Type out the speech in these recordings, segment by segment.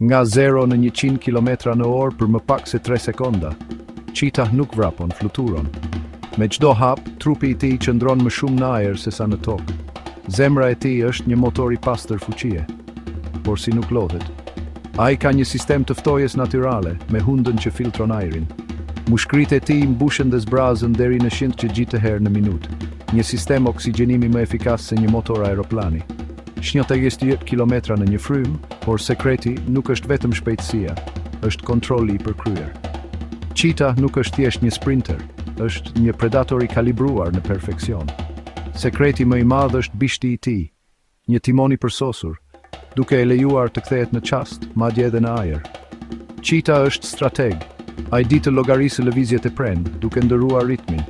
Nga 0 në 100 km/h për më pak se 3 sekonda. Cheetah nuk vrapon, fluturon. Me çdo hap, trupi i tij qëndron më shumë në ajër se sa në tokë. Zemra e tij është një motor i pastër fuqie, por si nuk lodhet. Ai ka një sistem të ftojes natyrale, me hundën që filtron ajrin. Mushkëritë e tij mbushen dhe zbrazën deri në 100 herë në minutë. Një sistem oksigjenimi më efikas se një motor aeroplani. 180 km në një frym, por sekreti nuk është vetëm shpejtësia, është kontrolli i përkryer. Cheetah nuk është thjesht një sprinter, është një predator i kalibruar në perfekcion. Sekreti më i madh është bishti i tij, një timon i përsosur, duke e lejuar të kthehet në qast, madje edhe në ajër. Cheetah është strateg. Ai di të llogarisë lëvizjet e pren, duke ndëruar ritmin.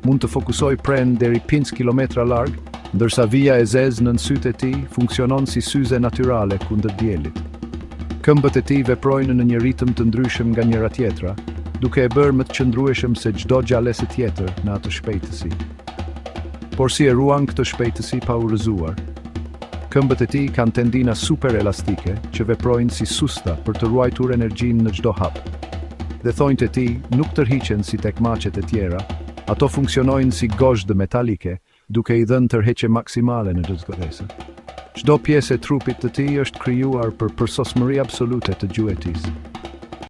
Mund të fokusoj pren deri 5 kilometra larg, ndërsa vija e zezë nën sytë e tij funksionon si syze natyrale kundër diellit. Këmbët e tij veprojnë në një ritëm të ndryshëm nga njëra tjetra, duke e bërë më të qëndrueshëm se çdo gjalese tjetër në atë shpejtësi. Por si e ruan këtë shpejtësi pa u rrëzuar? Këmbët e tij kanë tendina super elastike që veprojnë si susta për të ruajtur energjinë në çdo hap. Dhe thonjtë e tij nuk tërhiqen si tek macet e tjera, ato funksionojnë si gozhdë metalike, duke i dhënë tërheqje maksimale në çdo. Çdo pjesë e trupit të tij është krijuar për përsosmëri absolute të gjuetisë.